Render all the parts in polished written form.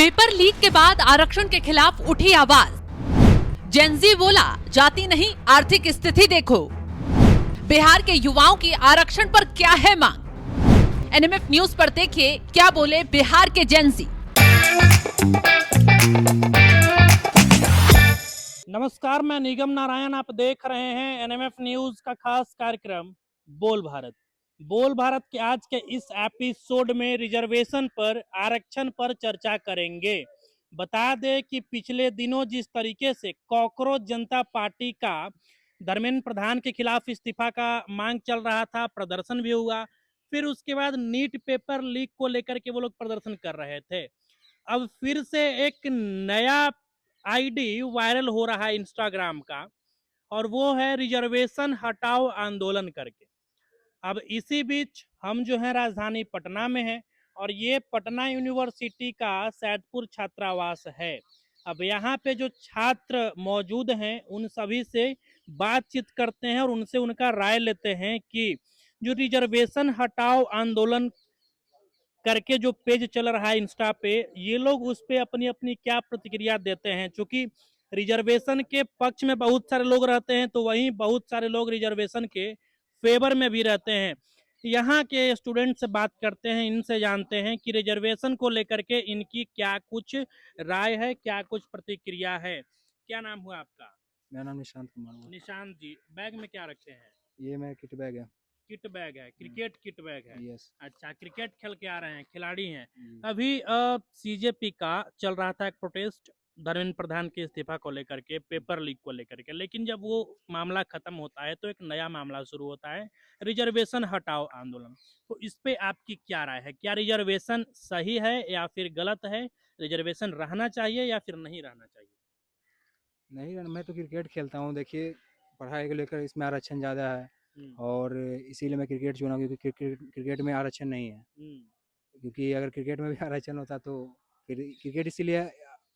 Paper leak के बाद आरक्षण के खिलाफ उठी आवाज। जेनजी बोला, जाति नहीं आर्थिक स्थिति देखो। बिहार के युवाओं की आरक्षण पर क्या है मांग। एनएमएफ न्यूज पर देखिए क्या बोले बिहार के जेनजी। नमस्कार, मैं निगम नारायण, आप देख रहे हैं एनएमएफ न्यूज का खास कार्यक्रम बोल भारत। बोल भारत के आज के इस एपिसोड में रिजर्वेशन पर, आरक्षण पर चर्चा करेंगे। बता दें कि पिछले दिनों जिस तरीके से कॉकरोच जनता पार्टी का धर्मेंद्र प्रधान के खिलाफ इस्तीफा का मांग चल रहा था, प्रदर्शन भी हुआ। फिर उसके बाद नीट पेपर लीक को लेकर के वो लोग प्रदर्शन कर रहे थे। अब फिर से एक नया आईडी वायरल हो रहा है इंस्टाग्राम का, और वो है रिजर्वेशन हटाओ आंदोलन करके। अब इसी बीच हम जो है राजधानी पटना में है, और ये पटना यूनिवर्सिटी का सैदपुर छात्रावास है। अब यहाँ पे जो छात्र मौजूद हैं उन सभी से बातचीत करते हैं और उनसे उनका राय लेते हैं कि जो रिजर्वेशन हटाओ आंदोलन करके जो पेज चल रहा है इंस्टा पे, ये लोग उस पे अपनी अपनी क्या प्रतिक्रिया देते हैं। चूंकि रिजर्वेशन के पक्ष में बहुत सारे लोग रहते हैं, तो वहीं बहुत सारे लोग रिजर्वेशन के फेवर में भी रहते हैं। यहाँ के स्टूडेंट से बात करते हैं, इनसे जानते हैं कि रिजर्वेशन को लेकर के इनकी क्या कुछ राय है, क्या कुछ प्रतिक्रिया है। क्या नाम हुआ आपका? मेरा नाम निशांत कुमार हुआ। निशांत जी, बैग में क्या रखे हैं? ये मेरा किट बैग है। किट बैग है, क्रिकेट किट बैग है। यस। अच्छा, क्रिकेट खेल के आ रहे हैं, खिलाड़ी हैं। जी। अभी सीजेपी का चल रहा था एक प्रोटेस्ट धर्मेंद्र प्रधान के इस्तीफा को लेकर के, पेपर लीक को लेकर के, लेकिन जब वो मामला खत्म होता है तो एक नया मामला शुरू होता है, रिजर्वेशन हटाओ आंदोलन। तो इस पे आपकी क्या राय है? क्या रिजर्वेशन सही है या फिर गलत है? रिजर्वेशन रहना चाहिए या फिर नहीं रहना चाहिए? नहीं, मैं तो क्रिकेट खेलता हूँ। देखिए, पढ़ाई को लेकर इसमें आरक्षण ज़्यादा है और इसीलिए मैं क्रिकेट चुना, क्योंकि क्रिकेट में आरक्षण नहीं है। क्योंकि अगर क्रिकेट में भी आरक्षण होता तो फिर क्रिकेट इसीलिए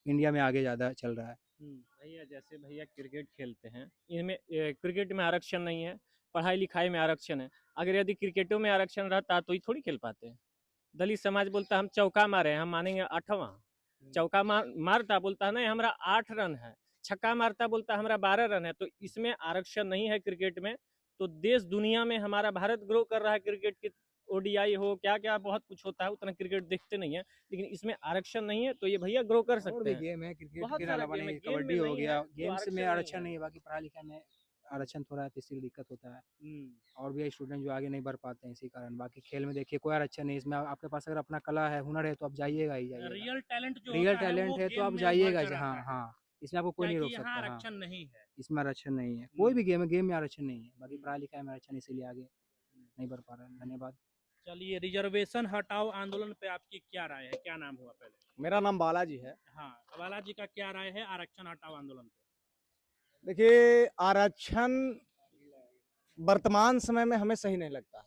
इंडिया में आगे ज़्यादा चल रहा है। भैया, जैसे भैया क्रिकेट खेलते हैं, इनमें क्रिकेट में आरक्षण नहीं है, पढ़ाई लिखाई में आरक्षण है। अगर यदि क्रिकेटों में आरक्षण रहता तो ये थोड़ी खेल पाते हैं। दलित समाज बोलता हम चौका मारे, हम मानेंगे 8वां। चौका मारता बोलता है नहीं हमारा 8 रन है, छक्का मारता बोलता हमारा 12 रन है। तो इसमें आरक्षण नहीं है क्रिकेट में। तो देश दुनिया में हमारा भारत ग्रो कर रहा है क्रिकेट की, ओडीआई हो क्या क्या बहुत कुछ होता है, उतना क्रिकेट देखते नहीं है, लेकिन इसमें आरक्षण नहीं है तो ये भैया ग्रो कर सकते हैं। गेम है क्रिकेट बहुत के सारा अलावा, गेम है, नहीं गेम में कबड्डी हो नहीं गया, है, तो गेम्स में आरक्षण आरक्षण नहीं नहीं है। बाकी पढ़ाई लिखाई में आरक्षण थोड़ा है तो इसलिए दिक्कत होता है। और भी स्टूडेंट जो आगे नहीं बढ़ पाते हैं इसी कारण। बाकी खेल में देखिए कोई आरक्षण नहीं, इसमें आपके पास अगर अपना कला है, हुनर है तो आप जाइएगा ही जाइएगा। रियल टैलेंट जो रियल होता है टैलेंट वो है तो गेम आप में जाइएगा। उभर कर हाँ आता है। हाँ, इसमें आपको कोई नहीं क्या रोक कि सकता। यहाँ हाँ, आरक्षण नहीं है। इसमें आरक्षण नहीं है। कोई भी गेम में आरक्षण नहीं है। बाकी पढ़ाई लिखाई में आरक्षण, इसीलिए आगे नहीं बढ़ पा रहे हैं। धन्यवाद। चलिए, रिजर्वेशन हटाओ आंदोलन पे आपकी क्या राय है? क्या नाम हुआ पहले? मेरा नाम बालाजी है। हाँ, बालाजी का क्या राय है आरक्षण हटाओ आंदोलन पे? देखिए, आरक्षण वर्तमान समय में हमें सही नहीं लगता है,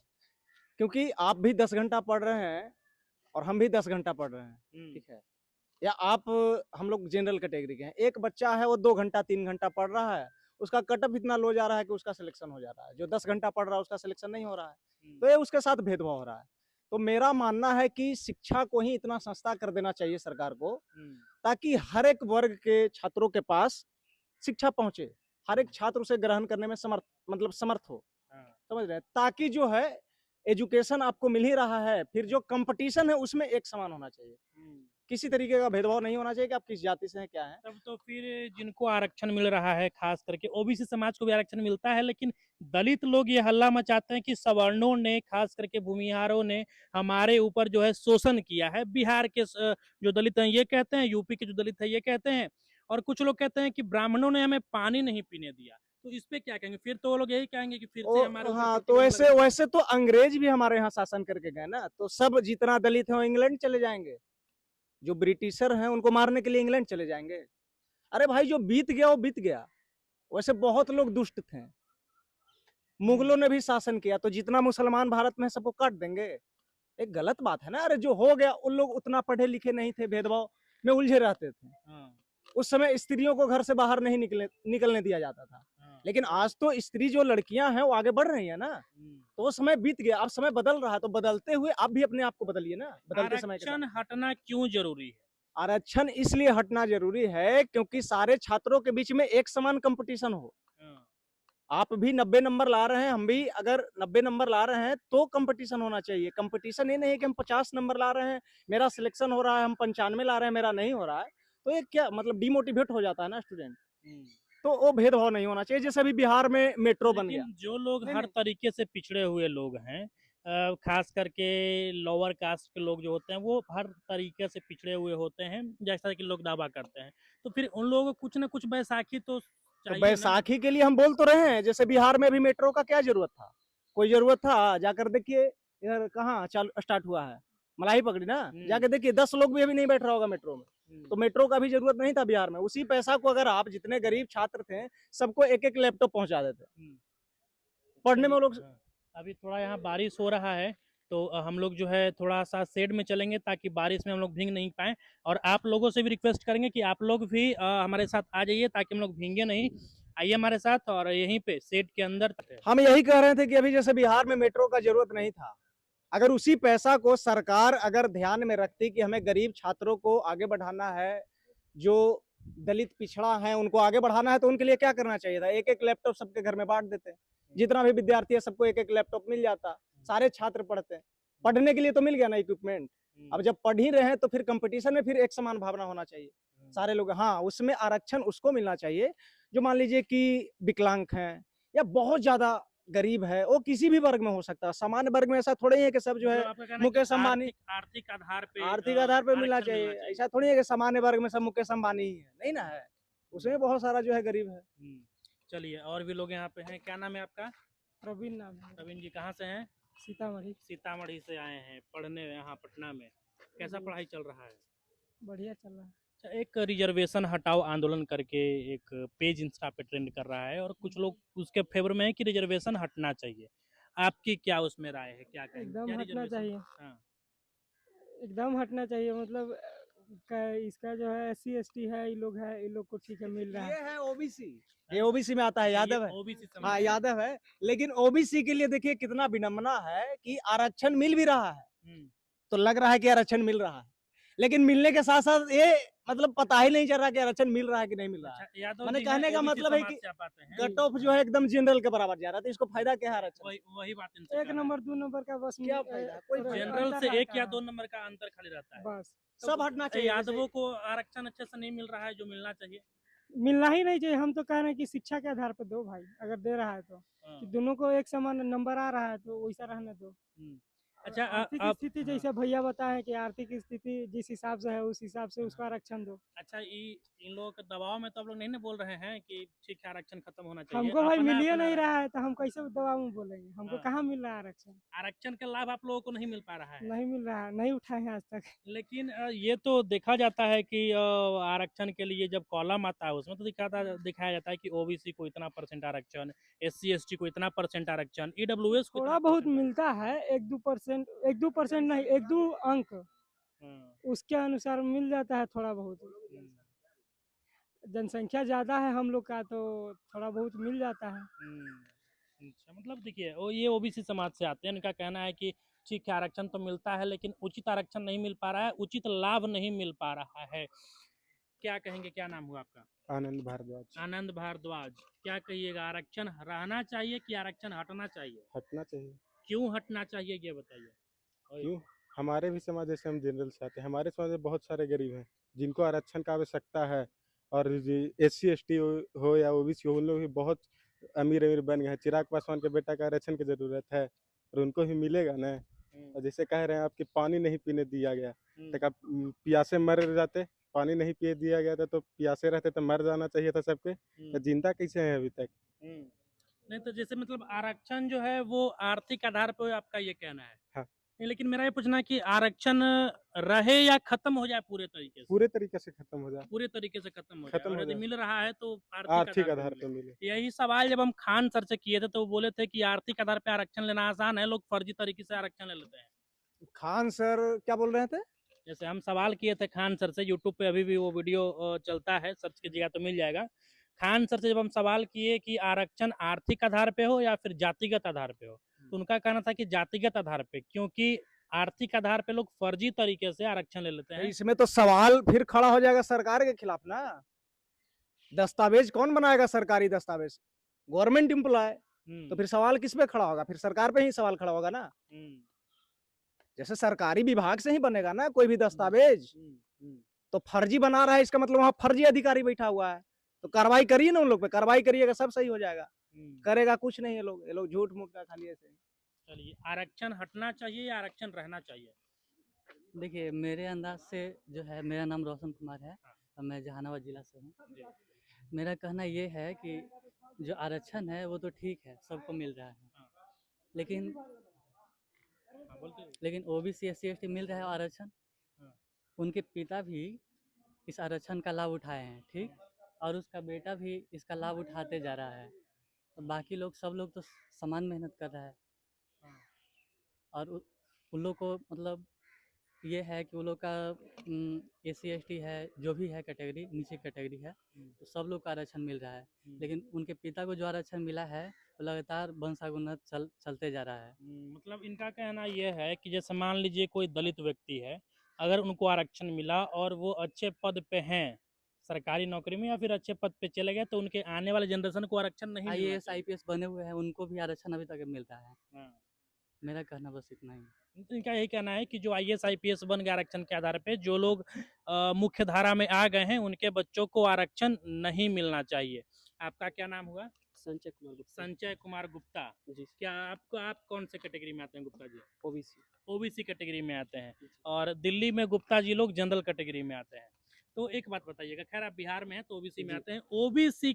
क्योंकि आप भी 10 घंटा पढ़ रहे हैं और हम भी 10 घंटा पढ़ रहे हैं, ठीक है। या आप, हम लोग जनरल कैटेगरी के हैं, एक बच्चा है वो 2 घंटा 3 घंटा पढ़ रहा है, उसका कटअप इतना लो जा रहा है कि उसका सिलेक्शन हो जा रहा है। जो 10 घंटा पढ़ रहा है उसका सिलेक्शन नहीं हो रहा है। तो ये उसके साथ भेदभाव हो रहा है। तो मेरा मानना है कि शिक्षा को ही इतना सस्ता कर देना चाहिए सरकार को, ताकि हर एक वर्ग के छात्रों के पास शिक्षा पहुंचे, हर एक छात्र उसे ग्रहण करने में समर्थ हो। समझ रहे हैं? ताकि जो है एजुकेशन आपको मिल ही रहा है, फिर जो कंपटीशन है उसमें एक समान होना चाहिए। किसी तरीके का भेदभाव नहीं होना चाहिए कि आप किस जाति से हैं, क्या है। तब तो फिर जिनको आरक्षण मिल रहा है, खास करके ओबीसी समाज को भी आरक्षण मिलता है, लेकिन दलित लोग ये हल्ला मचाते हैं कि सवर्णों ने, खास करके भूमिहारों ने हमारे ऊपर जो है शोषण किया है। बिहार के जो दलित हैं ये कहते हैं, यूपी के जो दलित है ये कहते हैं, और कुछ लोग कहते हैं कि ब्राह्मणों ने हमें पानी नहीं पीने दिया। तो इस पे क्या कहेंगे? फिर तो वो लोग यही कहेंगे कि फिर से हमारे ऊपर हाँ, तो प्रतिबंध लगा। वैसे तो अंग्रेज भी हमारे यहाँ शासन करके गए ना, तो सब जितना दलित है वो इंग्लैंड चले जाएंगे। जो ब्रिटिशर हैं उनको मारने के लिए इंग्लैंड चले जाएंगे। अरे भाई, जो बीत गया वो बीत गया। वैसे बहुत लोग दुष्ट थे, मुगलों ने भी शासन किया, तो जितना मुसलमान भारत में सबको काट देंगे। एक गलत बात है ना। अरे जो हो गया, उन लोग उतना पढ़े लिखे नहीं थे, भेदभाव में उलझे रहते थे। उस समय स्त्रियों को घर से बाहर नहीं निकलने दिया जाता था। लेकिन आज तो स्त्री जो लड़कियां हैं वो आगे बढ़ रही है ना। तो वो समय बीत गया, अब समय बदल रहा है। तो बदलते हुए आप भी अपने आप को बदलिए ना, बदलते समय के साथ। आरक्षण हटना क्यों जरूरी है? आरक्षण इसलिए हटना जरूरी है क्योंकि सारे छात्रों के बीच में एक समान कंपटीशन हो। आप भी 90 नंबर ला रहे हैं, हम भी अगर 90 नंबर ला रहे हैं तो कंपटीशन होना चाहिए। कंपटीशन ये नहीं है कि हम 50 नंबर ला रहे हैं, मेरा सिलेक्शन हो रहा है, हम 95 ला रहे हैं, मेरा नहीं हो रहा है, तो ये क्या मतलब डिमोटिवेट हो जाता है ना स्टूडेंट। तो वो भेदभाव नहीं होना चाहिए। जैसे अभी बिहार में मेट्रो बन गया। लेकिन जो लोग नहीं, हर नहीं। तरीके से पिछड़े हुए लोग हैं, खास करके लोअर कास्ट के लोग जो होते हैं वो हर तरीके से पिछड़े हुए होते हैं, जैसा कि लोग दावा करते हैं, तो फिर उन लोगों को कुछ ना कुछ बैसाखी तो तो चाहिए ना। बैसाखी के लिए हम बोल तो रहे हैं, जैसे बिहार में भी मेट्रो का क्या जरूरत था? कोई जरूरत था? जाकर देखिए इधर कहाँ चालू स्टार्ट हुआ है, मलाई पकड़ी ना, जाके देखिए 10 लोग भी अभी नहीं बैठ रहा होगा मेट्रो में। तो मेट्रो का भी जरूरत नहीं था बिहार में। उसी पैसा को अगर आप जितने गरीब छात्र थे सबको एक एक लैपटॉप पहुंचा देते, पढ़ने में वो लोग। अभी थोड़ा यहाँ बारिश हो रहा है तो हम लोग जो है थोड़ा सा शेड में चलेंगे ताकि बारिश में हम लोग भीग नहीं पाए, और आप लोगों से भी रिक्वेस्ट करेंगे कि आप लोग भी हमारे साथ आ जाइए ताकि हम लोग भीगे नहीं। आइए हमारे साथ और यहीं पे शेड के अंदर। हम यही कह रहे थे कि अभी जैसे बिहार में मेट्रो का जरूरत नहीं था, अगर उसी पैसा को सरकार अगर ध्यान में रखती कि हमें गरीब छात्रों को आगे बढ़ाना है, जो दलित पिछड़ा है उनको आगे बढ़ाना है, तो उनके लिए क्या करना चाहिए था? एक एक लैपटॉप सबके घर में बांट देते, जितना भी विद्यार्थी है सबको एक एक लैपटॉप मिल जाता, सारे छात्र पढ़ते। पढ़ने के लिए तो मिल गया ना इक्विपमेंट। अब जब पढ़ ही रहे हैं तो फिर कंपटीशन में फिर एक समान भावना होना चाहिए सारे लोग। हाँ, उसमें आरक्षण उसको मिलना चाहिए जो मान लीजिए कि विकलांग हैं या बहुत ज्यादा गरीब है, वो किसी भी वर्ग में हो सकता है। सामान्य वर्ग में ऐसा थोड़ा ही है कि सब जो है मुकेश अंबानी आर्थिक आधार पे मिलना आरक्षण चाहिए। ऐसा थोड़ी है कि सामान्य वर्ग में सब मुकेश अंबानी ही है, नहीं ना है, उसमें बहुत सारा जो है गरीब है। चलिए और भी लोग यहाँ पे हैं। क्या नाम है आपका? प्रवीण नाम है। प्रवीण जी कहाँ से हैं? सीतामढ़ी। सीतामढ़ी से आए हैं पढ़ने यहाँ पटना में। कैसा पढ़ाई चल रहा है? बढ़िया चल रहा है। अच्छा, एक रिजर्वेशन हटाओ आंदोलन करके एक पेज इंस्टा पे ट्रेंड कर रहा है और कुछ लोग उसके फेवर में है कि रिजर्वेशन हटना चाहिए। आपकी क्या उसमें राय है? क्या कहेंगे? एकदम क्या हटना रिजर्वेशन? चाहिए। हाँ। एकदम हटना चाहिए। मतलब इसका जो है SC ST है, ये लोग है, ये लोग को ठीक है मिल रहा ये है। है ओबीसी, ये ओबीसी में आता है, यादव है। ओबीसी समाज हाँ है। यादव है, लेकिन ओबीसी के लिए देखिए कितना विडम्बना है कि आरक्षण मिल भी रहा है, तो लग रहा है कि आरक्षण मिल रहा है, लेकिन मिलने के साथ साथ ये मतलब पता ही नहीं चल रहा कि आरक्षण मिल रहा है कि नहीं मिल रहा है। अच्छा, यादव मैंने जी कहने हैं, का OBC मतलब है समाज कि से आप आते हैं। कट ऑफ जो है एकदम जनरल के बराबर जा रहा था, इसको फायदा क्या है आरक्षण? वही बात इनसे एक कहना है। नंबर 2 नंबर का बस क्या फायदा? कोई और फायदा जनरल अंतर से 1 रहता या है। 2 नंबर का अंतर खाली रहता है। बस सब हटना चाहिए। यादवों को आरक्षण अच्छे से नहीं मिल रहा है जो मिलना चाहिए। मिलना ही नहीं चाहिए। हम तो कह रहे हैं कि शिक्षा के आधार पर दो भाई, अगर दे रहा है तो हाँ। कि दोनों को एक समान नंबर आ रहा है तो वैसा रहने दो। अच्छा, आर्थिक आप स्थिति जैसे भैया बताए कि आर्थिक स्थिति जिस हिसाब से है उस हिसाब से उसका आरक्षण दो। अच्छा, इन लोगों के दबाव में तो आप लोग नहीं ना बोल रहे हैं कि ठीक है आरक्षण खत्म होना चाहिए। हमको भाई अपना मिल ही अपना नहीं राय। रहा है तो हम कैसे दबाव में बोलेंगे? हमको हाँ। कहाँ मिल रहा है आरक्षण? आरक्षण का लाभ आप लोगों को नहीं मिल पा रहा है। नहीं मिल रहा है, नहीं उठाए हैं आज तक। लेकिन ये तो देखा जाता है कि आरक्षण के लिए जब कॉलम आता है उसमें तो दिखाया जाता है कि ओबीसी को इतना परसेंट आरक्षण, SC ST को इतना परसेंट आरक्षण, EWS को थोड़ा इतना बहुत परसेंट मिलता है, 1-2% 1-2% नहीं, 1-2 अंक आरक्षण। उसके अनुसार मिल जाता है थोड़ा बहुत। जनसंख्या ज्यादा है हम लोग का तो थोड़ा बहुत मिल जाता है। अच्छा, मतलब देखिए ये ओबीसी समाज से आते हैं, इनका कहना है कि ठीक है आरक्षण तो मिलता है लेकिन उचित आरक्षण नहीं मिल पा रहा है, उचित लाभ नहीं मिल पा रहा है। क्या कहेंगे? क्या नाम हुआ आपका? आनंद भारद्वाज। आनंद भारद्वाज, क्या कहिएगा? आरक्षण रहना चाहिए कि आरक्षण हटना चाहिए? हटना चाहिए। क्यों हटना चाहिए ये बताइए। क्यों? हमारे भी समाज, जैसे हम जनरल से आते हैं, हमारे समाज में बहुत सारे गरीब हैं जिनको आरक्षण का आवश्यकता है, और SC ST हो या ओबीसी हो, उन लोग भी बहुत अमीर बन गए हैं। चिराग पासवान के बेटा का आरक्षण की जरूरत है और उनको भी मिलेगा ना। और जैसे कह रहे हैं आपकी पानी नहीं पीने दिया गया, तो आप प्यासे मर जाते, पानी नहीं पिए दिया गया था तो प्यासे रहते तो मर जाना चाहिए था सबके, तो जिंदा कैसे हैं अभी तक? नहीं तो जैसे मतलब आरक्षण जो है वो आर्थिक आधार पर, आपका ये कहना है? हाँ। नहीं, लेकिन मेरा ये पूछना है कि आरक्षण रहे या खत्म हो जाए पूरे तरीके से? पूरे तरीके से खत्म हो जाए। पूरे तरीके से खत्म हो जाए, खत्म और हो यदि जाए। मिल रहा है तो आर्थिक आधार पर मिले। यही सवाल जब हम खान सर से किए थे तो वो बोले थे कि आर्थिक आधार पर आरक्षण लेना आसान है, लोग फर्जी तरीके से आरक्षण ले लेते हैं। खान सर क्या बोल रहे थे? जैसे हम सवाल किए थे खान सर से, यूट्यूब पे अभी भी वो वीडियो चलता है, सर्च कीजिएगा तो मिल जाएगा। खान सर से जब हम सवाल किए कि आरक्षण आर्थिक आधार पे हो या फिर जातिगत आधार पे हो, तो उनका कहना था कि जातिगत आधार पे, क्योंकि आर्थिक आधार पे लोग फर्जी तरीके से आरक्षण ले लेते तो हैं। इसमें तो सवाल फिर खड़ा हो जाएगा सरकार के खिलाफ ना। दस्तावेज कौन बनाएगा? सरकारी दस्तावेज गवर्नमेंट एम्प्लॉय। तो फिर सवाल किस पे खड़ा होगा? फिर सरकार पे ही सवाल खड़ा होगा ना। जैसे सरकारी विभाग से ही बनेगा ना कोई भी दस्तावेज। तो फर्जी बना रहा है इसका मतलब वहां फर्जी अधिकारी बैठा हुआ है। तो कार्रवाई करिए ना उन लोग पे, कार्रवाई करिएगा सब सही हो जाएगा। करेगा कुछ नहीं ये लोग झूठ मूठ का खाली ऐसे। चलिए, आरक्षण हटना चाहिए या आरक्षण रहना चाहिए? देखिए, मेरे अंदाज से जो है, मेरा नाम रोशन कुमार है और मैं जहानाबाद जिला से हूँ। मेरा कहना ये है कि जो आरक्षण है वो तो ठीक है, सबको मिल रहा है, लेकिन ओबीसी SC ST मिल रहा है आरक्षण, उनके पिता भी इस आरक्षण का लाभ उठाए हैं, ठीक, और उसका बेटा भी इसका लाभ उठाते जा रहा है। तो बाकी लोग, सब लोग तो समान मेहनत कर रहा है, और उन लोग को मतलब ये है कि वो लोग का SC ST है, जो भी है कैटेगरी, नीचे कैटेगरी है, तो सब लोग को आरक्षण मिल रहा है, लेकिन उनके पिता को जो आरक्षण मिला है वो लगातार वंशानुगत चलते जा रहा है। मतलब इनका कहना यह है कि जैसे मान लीजिए कोई दलित व्यक्ति है, अगर उनको आरक्षण मिला और वो अच्छे पद पे हैं सरकारी नौकरी में या फिर अच्छे पद पे चले गए, तो उनके आने वाले जनरेशन को आरक्षण नहीं मिलना IAS चाहिए। IPS बने हुए हैं, उनको भी आरक्षण अभी तक मिल रहा है। हाँ। मेरा कहना बस इतना ही। तो इनका यही कहना है कि जो IAS IPS बन गए आरक्षण के आधार पे, जो लोग मुख्य धारा में आ गए हैं, उनके बच्चों को आरक्षण नहीं मिलना चाहिए। आपका क्या नाम हुआ? संजय कुमार गुप्ता। संजय कुमार गुप्ता जी। क्या आप कौन से कैटेगरी में आते हैं Gupta ji? OBC. OBC category में आते हैं, और दिल्ली में गुप्ता जी लोग जनरल कैटेगरी में आते हैं। तो एक बात बताइएगा, खैर आप बिहार में हैं तो ओबीसी में आते हैं, ओबीसी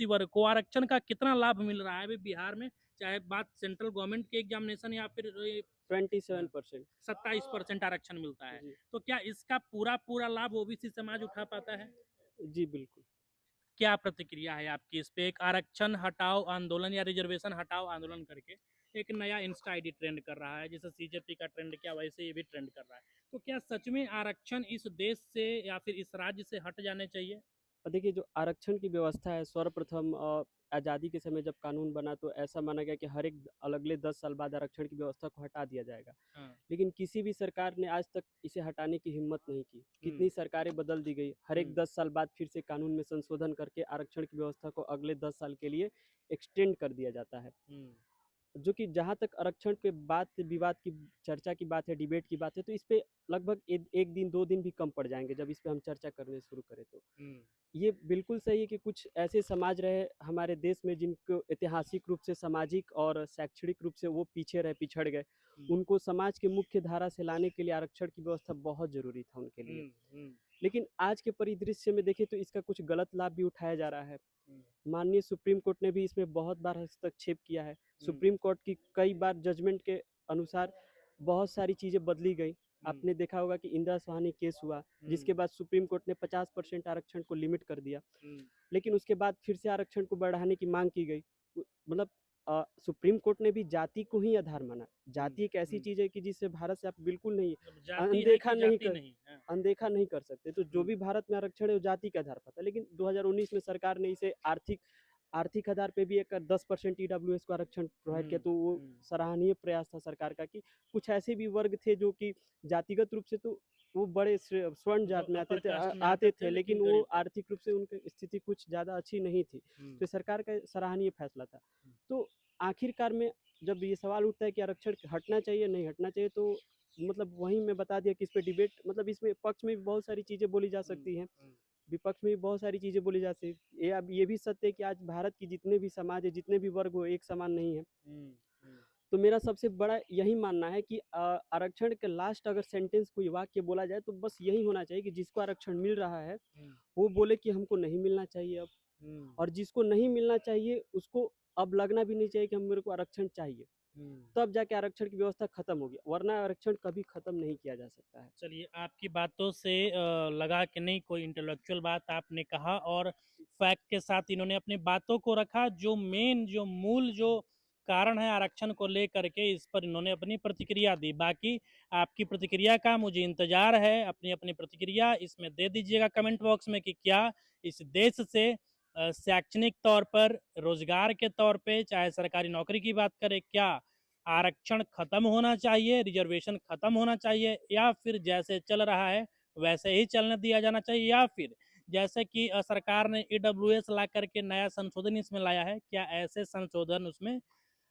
वर्ग को आरक्षण का कितना लाभ मिल रहा है अभी बिहार में, चाहे बात सेंट्रल गवर्नमेंट के एग्जामिनेशन या फिर 27%। 27% आरक्षण मिलता है, तो क्या इसका पूरा लाभ ओबीसी समाज उठा पाता है? जी बिल्कुल। क्या प्रतिक्रिया है आपकी इस पे? एक आरक्षण हटाओ आंदोलन या रिजर्वेशन हटाओ आंदोलन करके एक नया इंस्टा आईडी ट्रेंड कर रहा है, जैसे CJP का ट्रेंड किया वैसे ये भी ट्रेंड कर रहा है, तो क्या सच में आरक्षण इस देश से या फिर इस राज्य से हट जाने चाहिए? देखिए, जो आरक्षण की व्यवस्था है, सर्वप्रथम आज़ादी के समय जब कानून बना तो ऐसा माना गया कि हर एक अगले 10 साल बाद आरक्षण की व्यवस्था को हटा दिया जाएगा। लेकिन किसी भी सरकार ने आज तक इसे हटाने की हिम्मत नहीं की। कितनी सरकारें बदल दी गई, हर एक 10 साल बाद फिर से कानून में संशोधन करके आरक्षण की व्यवस्था को अगले 10 साल के लिए एक्सटेंड कर दिया जाता है। जो कि जहाँ तक आरक्षण के बात विवाद की चर्चा की बात है, डिबेट की बात है, तो इस पे लगभग एक दिन 2 दिन भी कम पड़ जाएंगे जब इस पे हम चर्चा करने शुरू करें तो। ये बिल्कुल सही है कि कुछ ऐसे समाज रहे हमारे देश में जिनको ऐतिहासिक रूप से, सामाजिक और शैक्षणिक रूप से वो पीछे रहे, पिछड़ गए, उनको समाज के मुख्य धारा से लाने के लिए आरक्षण की व्यवस्था बहुत जरूरी था उनके लिए। लेकिन आज के परिदृश्य में देखें तो इसका कुछ गलत लाभ भी उठाया जा रहा है। माननीय सुप्रीम कोर्ट ने भी इसमें बहुत बार हस्तक्षेप किया है। सुप्रीम कोर्ट की कई बार जजमेंट के अनुसार बहुत सारी चीजें बदली गई। आपने देखा होगा कि इंदिरा सुहानी केस हुआ, जिसके बाद सुप्रीम कोर्ट ने 50% आरक्षण को लिमिट कर दिया, लेकिन उसके बाद फिर से आरक्षण को बढ़ाने की मांग की गई। मतलब सुप्रीम कोर्ट ने भी जाति को ही आधार माना। जाति एक ऐसी चीज है कि जिससे भारत से आप बिल्कुल नहीं अनदेखा नहीं कर सकते। तो जो भी भारत में आरक्षण है वो जाति के आधार पर था, लेकिन 2019 में सरकार ने इसे आर्थिक आधार पे भी एक 10% EWS को आरक्षण प्रोवाइड किया। तो वो सराहनीय प्रयास था सरकार का कि कुछ ऐसे भी वर्ग थे जो कि जातिगत रूप से तो वो बड़े स्वर्ण जात में आते थे, लेकिन वो आर्थिक रूप से उनकी स्थिति कुछ ज़्यादा अच्छी नहीं थी। तो सरकार का सराहनीय फैसला था। तो आखिरकार में जब ये सवाल उठता है कि आरक्षण हटना चाहिए नहीं हटना चाहिए, तो मतलब वहीं मैं बता दिया कि इस पे डिबेट, मतलब इसमें पक्ष में भी बहुत सारी चीज़ें बोली जा सकती हैं, विपक्ष में भी बहुत सारी चीज़ें बोली जा सकती है। अब ये भी सत्य है कि आज भारत की जितने भी समाज है, जितने भी वर्ग हो, एक समान नहीं है। तो मेरा सबसे बड़ा यही मानना है कि आरक्षण के लास्ट अगर सेंटेंस कोई वाक्य बोला जाए तो बस यही होना चाहिए कि जिसको आरक्षण मिल रहा है वो बोले कि हमको नहीं मिलना चाहिए अब, और जिसको नहीं मिलना चाहिए उसको अब लगना भी नहीं चाहिए कि मेरे को आरक्षण चाहिए, तब जाके आरक्षण की व्यवस्था खत्म होगी, वरना आरक्षण कभी खत्म नहीं किया जा सकता है। चलिए, आपकी बातों से लगा कि नहीं कोई इंटेलेक्चुअल बात आपने कहा और फैक्ट के साथ इन्होंने अपनी बातों को रखा। जो मूल कारण है आरक्षण को लेकर के, इस पर इन्होंने अपनी प्रतिक्रिया दी। बाकी आपकी प्रतिक्रिया का मुझे इंतजार है। अपनी प्रतिक्रिया इसमें दे दीजिएगा कमेंट बॉक्स में कि क्या इस देश से शैक्षणिक तौर पर, रोजगार के तौर पे, चाहे सरकारी नौकरी की बात करें, क्या आरक्षण खत्म होना चाहिए, रिजर्वेशन खत्म होना चाहिए, या फिर जैसे चल रहा है वैसे ही चलने दिया जाना चाहिए, या फिर जैसे कि सरकार ने ईडब्ल्यूएस ला करके नया संशोधन इसमें लाया है, क्या ऐसे संशोधन उसमें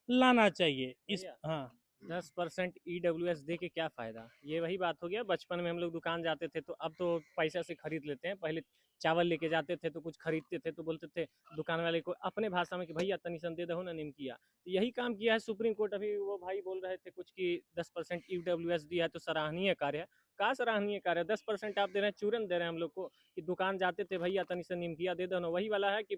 लाना चाहिए? इस हाँ 10% ईडब्ल्यूएस दे के क्या फ़ायदा? ये वही बात हो गया, बचपन में हम लोग दुकान जाते थे तो अब तो पैसा से खरीद लेते हैं। पहले चावल लेके जाते थे तो कुछ खरीदते थे तो बोलते थे दुकान वाले को अपने भाषा में कि भैया तनी सन दे दहो ना निमकिया। तो यही काम किया है सुप्रीम कोर्ट। अभी वो भाई बोल रहे थे कुछ कि 10% ईडब्ल्यूएस दिया है तो सराहनीय कार्य है। का सराहनीय कार्य है? 10% आप दे रहे हैं, चूरन दे रहे हैं हम लोग को कि दुकान जाते थे भैया तनी सन निमकिया दे दो ना। वही वाला है कि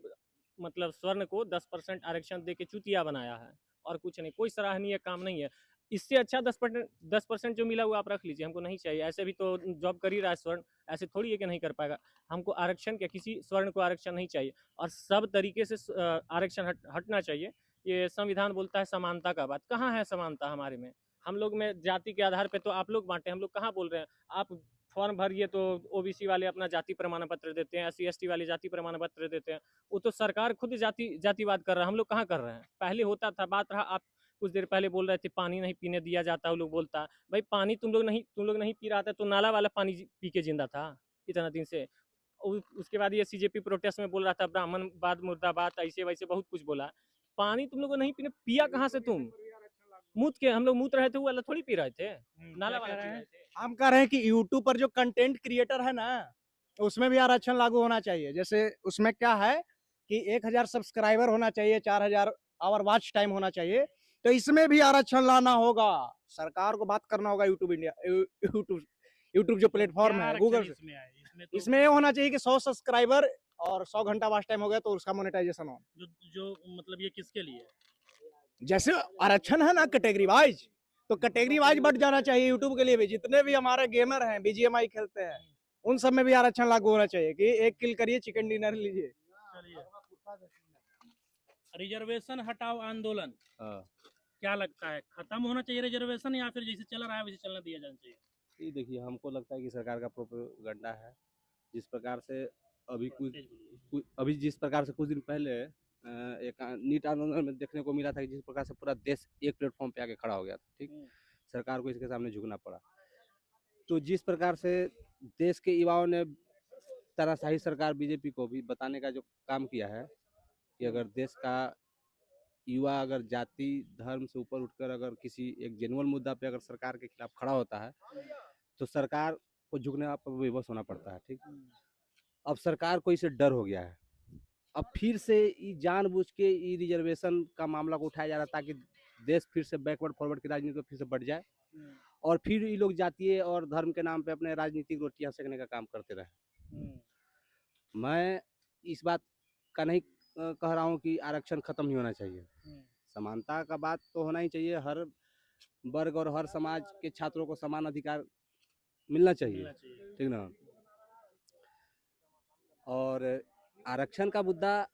मतलब स्वर्ण को 10% आरक्षण दे के चूतिया बनाया है और कुछ नहीं, कोई सराहनीय काम नहीं है। इससे अच्छा 10% जो मिला वो आप रख लीजिए, हमको नहीं चाहिए। ऐसे भी तो जॉब कर ही रहा है स्वर्ण, ऐसे थोड़ी है कि नहीं कर पाएगा। हमको आरक्षण क्या, किसी स्वर्ण को आरक्षण नहीं चाहिए और सब तरीके से आरक्षण हटना चाहिए। ये संविधान बोलता है समानता का बात, कहाँ है समानता हमारे में? हम लोग में जाति के आधार पे तो आप लोग बांटे, हम लोग कहाँ बोल रहे हैं? आप फॉर्म भरिए तो ओबीसी वाले अपना जाति प्रमाण पत्र देते हैं, SC/ST वाले जाति प्रमाण पत्र देते हैं। वो तो सरकार खुद जातिवाद कर रहा है, हम लोग कहाँ कर रहे हैं? पहले होता था, बात रहा आप कुछ देर पहले बोल रहे थे पानी नहीं पीने दिया जाता, वो लोग बोलता भाई पानी तुम लोग नहीं पी रहा था तो नाला वाला पानी पी के जिंदा था इतना दिन से। उसके बाद ये CJP प्रोटेस्ट में बोल रहा था ब्राह्मणवाद मुर्दाबाद, ऐसे वैसे बहुत कुछ बोला। पानी तुम लोग को नहीं पीने, पिया कहाँ से तुम? मूत के हम लोग मूत रहे थे, वो वाला थोड़ी पी रहे थे, नाला वाला पी रहे थे। हम कह रहे हैं कि यूट्यूब पर जो कंटेंट क्रिएटर है ना, उसमें भी आरक्षण लागू होना चाहिए। जैसे उसमें क्या है कि 1000 सब्सक्राइबर होना चाहिए, 4000 आवर वॉच टाइम होना चाहिए, तो इसमें भी आरक्षण लाना होगा। सरकार को बात करना होगा। यूट्यूब जो प्लेटफॉर्म है, गूगल, इसमें ये होना चाहिए कि 100 सब्सक्राइबर और 100 घंटा वॉच टाइम हो गया तो उसका मोनेटाइजेशन हो। जो मतलब ये किसके लिए है? जैसे आरक्षण है ना कैटेगरी वाइज, तो कैटेगरी वाइज बढ़ जाना चाहिए यूट्यूब के लिए भी। जितने भी हमारे गेमर हैं, BGMI खेलते हैं, उन सब में भी आरक्षण लागू होना चाहिए कि 1 किल करिए, चिकन डिनर लीजिए। रिजर्वेशन हटाओ आंदोलन, क्या लगता है खत्म होना चाहिए रिजर्वेशन, या फिर जैसे चल रहा है वैसे चलने दिया जाना चाहिए? ये देखिए, हमको लगता है कि सरकार का प्रोपेगेंडा है। जिस प्रकार से अभी जिस प्रकार से कुछ दिन पहले एक नीट आंदोलन में देखने को मिला था कि जिस प्रकार से पूरा देश एक प्लेटफॉर्म पे आके खड़ा हो गया था, ठीक, सरकार को इसके सामने झुकना पड़ा। तो जिस प्रकार से देश के युवाओं ने तानाशाही सरकार बीजेपी को भी बताने का जो काम किया है कि अगर देश का युवा अगर जाति धर्म से ऊपर उठकर अगर किसी एक जेन्युइन मुद्दा पे अगर सरकार के खिलाफ खड़ा होता है तो सरकार को झुकने पर विवश होना पड़ता है, ठीक। अब सरकार को इससे डर हो गया है। अब फिर से जानबूझ के रिजर्वेशन का मामला को उठाया जा रहा है ताकि देश फिर से बैकवर्ड फॉरवर्ड की राजनीति फिर से बढ़ जाए और फिर ये लोग जातीय और धर्म के नाम पे अपने राजनीतिक रोटियां सेकने का काम करते रहे। मैं इस बात का नहीं कह रहा हूँ कि आरक्षण खत्म ही होना चाहिए। समानता का बात तो होना ही चाहिए। हर वर्ग और हर समाज के छात्रों को समान अधिकार मिलना चाहिए, ठीक ना। और आरक्षण का मुद्दा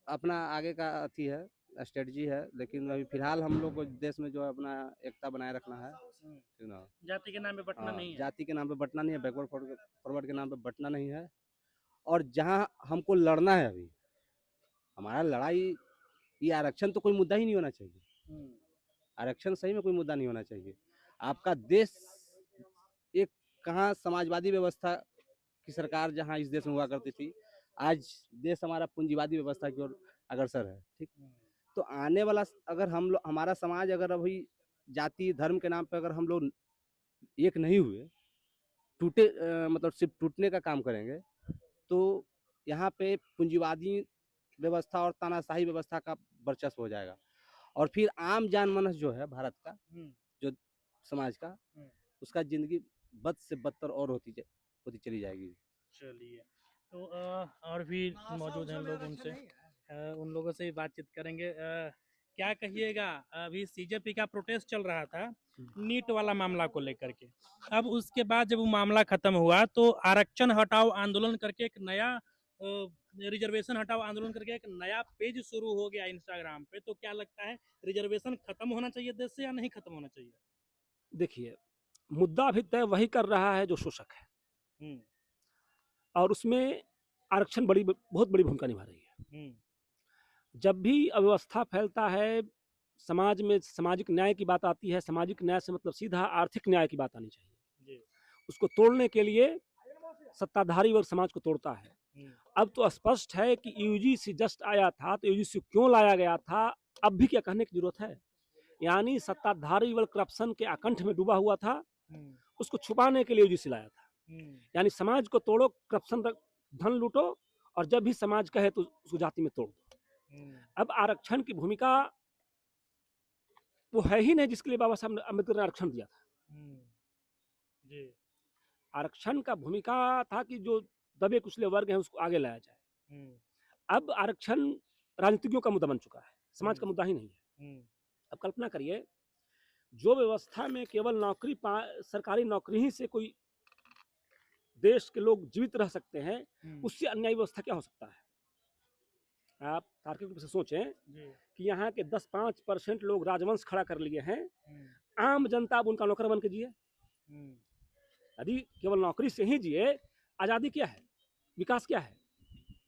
अपना आगे का अथी है, स्ट्रेटजी है, लेकिन अभी फिलहाल हम लोग को देश में जो है अपना एकता बनाए रखना है, ठीक ना। जाति के नाम पे बंटना नहीं है, जाति के नाम पे बंटना नहीं है, बैकवर्ड फॉरवर्ड के नाम पे बंटना नहीं है। और जहां हमको लड़ना है, अभी हमारा लड़ाई, ये आरक्षण तो कोई मुद्दा ही नहीं होना चाहिए। आरक्षण सही में कोई मुद्दा नहीं होना चाहिए। आपका देश एक कहाँ समाजवादी व्यवस्था की सरकार जहाँ इस देश में हुआ करती थी, आज देश हमारा पूंजीवादी व्यवस्था की ओर अग्रसर है, ठीक। तो आने वाला अगर हम लोग, हमारा समाज अगर अभी जाति धर्म के नाम पे अगर हम लोग एक नहीं हुए, टूटे मतलब सिर्फ टूटने का काम करेंगे, तो यहाँ पे पूंजीवादी व्यवस्था और तानाशाही व्यवस्था का वर्चस्व हो जाएगा और फिर आम जनमानस जो है भारत का, जो समाज का, उसका जिंदगी बद से बदतर और होती चली जाएगी। चलिए, तो और भी मौजूद हैं लोग, उनसे उन लोगों से भी बातचीत करेंगे। क्या कहिएगा, अभी CJP का प्रोटेस्ट चल रहा था नीट वाला मामला को लेकर के। अब उसके बाद जब वो मामला खत्म हुआ तो आरक्षण हटाओ आंदोलन करके एक नया रिजर्वेशन हटाओ आंदोलन करके एक नया पेज शुरू हो गया इंस्टाग्राम पे। तो क्या लगता है रिजर्वेशन खत्म होना चाहिए देश से या नहीं खत्म होना चाहिए? देखिए, मुद्दा अभी तय वही कर रहा है जो शोषक है, और उसमें आरक्षण बहुत बड़ी भूमिका निभा रही है। जब भी अव्यवस्था फैलता है, समाज में सामाजिक न्याय की बात आती है, सामाजिक न्याय से मतलब सीधा आर्थिक न्याय की बात आनी चाहिए। उसको तोड़ने के लिए सत्ताधारी वर्ग समाज को तोड़ता है। अब तो स्पष्ट है कि यूजीसी जस्ट आया था, तो यूजीसी क्यों लाया गया था, अब भी क्या कहने की जरूरत है। यानी सत्ताधारी वर्ग करप्शन के आकंठ में डूबा हुआ था, उसको छुपाने के लिए यूजीसी लाया था। यानी समाज को तोड़ो, करप्शन धन लूटो, और जब भी समाज कहे तो उसको जाति में तोड़ दो। अब आरक्षण की भूमिका वो है ही नहीं जिसके लिए बाबा साहब अम्बेडकर ने आरक्षण दिया था। आरक्षण का भूमिका था कि जो दबे कुचले वर्ग हैं उसको आगे लाया जाए। अब आरक्षण राजनीतिज्ञों का मुद्दा बन चुका है, समाज का मुद्दा ही नहीं है। अब कल्पना करिए, जो व्यवस्था में केवल नौकरी सरकारी नौकरी ही से कोई देश के लोग जीवित रह सकते हैं, उससे अन्यायी व्यवस्था क्या हो सकता है। आप तार्किक रूप से सोचें कि यहाँ के 10-5% लोग राजवंश खड़ा कर लिए हैं, आम जनता अब उनका नौकर बन के जिए। यदि केवल नौकरी से ही जिए, आज़ादी क्या है, विकास क्या है,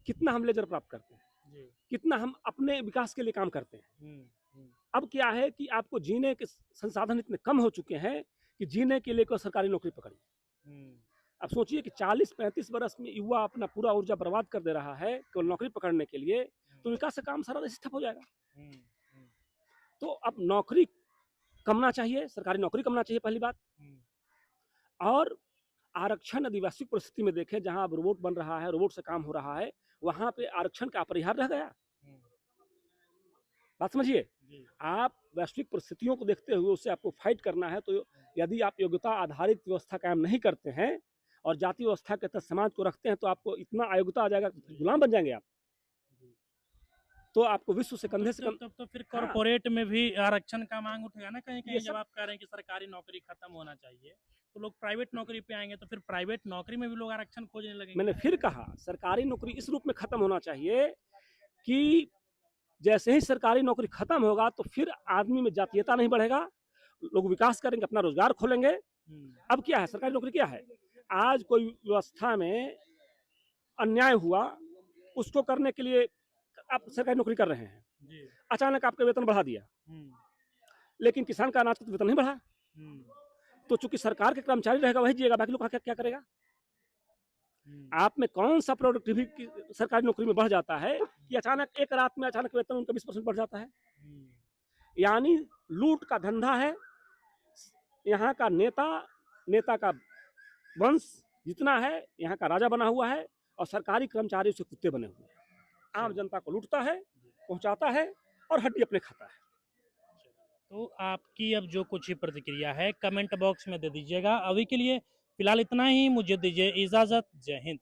कितना हम लेजर प्राप्त करते हैं, कितना हम अपने विकास के लिए काम करते हैं। अब क्या है कि आपको जीने के संसाधन इतने कम हो चुके हैं कि जीने के लिए कोई सरकारी नौकरी पकड़िए। अब सोचिए कि 40-35 वर्ष में युवा अपना पूरा ऊर्जा बर्बाद कर दे रहा है केवल नौकरी पकड़ने के लिए, तो विकास का काम सारा देश ठप हो जाएगा। तो अब नौकरी कमना चाहिए, सरकारी नौकरी कमना चाहिए पहली बात। और आरक्षण यदि वैश्विक परिस्थिति में देखें, जहां अब रोबोट बन रहा है, रोबोट से काम हो रहा है, वहां पे आरक्षण का अपरिहार्य रह गया। बात समझिए, आप वैश्विक परिस्थितियों को देखते हुए उससे आपको फाइट करना है, तो यदि आप योग्यता आधारित व्यवस्था कायम नहीं करते हैं और जाति व्यवस्था के तहत समाज को रखते हैं, तो आपको इतना अयोग्यता आ जाएगा, गुलाम बन जाएंगे आप। तो आपको विश्व से कंधे से तो फिर कॉर्पोरेट में भी आरक्षण का मांग उठेगा ना कहीं कहीं। जब आप कह रहे हैं कि सरकारी नौकरी खत्म होना चाहिए, तो लोग प्राइवेट नौकरी पे आएंगे, तो फिर प्राइवेट नौकरी में भी लोग आरक्षण खोजने लगेंगे। मैंने फिर कहा, सरकारी नौकरी इस रूप में खत्म होना चाहिए कि जैसे ही सरकारी नौकरी खत्म होगा तो फिर आदमी में जातीयता नहीं बढ़ेगा, लोग विकास करेंगे, अपना रोजगार खोलेंगे। अब क्या है, सरकारी नौकरी क्या है, आज कोई व्यवस्था में अन्याय हुआ, उसको करने के लिए आप सरकारी नौकरी कर रहे हैं, अचानक आपका वेतन बढ़ा दिया, लेकिन किसान का अनाज का वेतन नहीं बढ़ा, तो चूंकि सरकार के कर्मचारी रहेगा वही जिएगा, बाकी लोग क्या करेगा। आप में कौन सा प्रोडक्टिविटी सरकारी नौकरी में बढ़ जाता है कि अचानक एक रात में अचानक वेतन उनका 20% बढ़ जाता है। यानी लूट का धंधा है। यहाँ का नेता का वंश जितना है, यहाँ का राजा बना हुआ है, और सरकारी कर्मचारी उसके कुत्ते बने हुए हैं। आम जनता को लूटता है, पहुंचाता है और हड्डी अपने खाता है। तो आपकी अब जो कुछ ही प्रतिक्रिया है कमेंट बॉक्स में दे दीजिएगा। अभी के लिए फिलहाल इतना ही, मुझे दीजिए इजाजत। जय हिंद।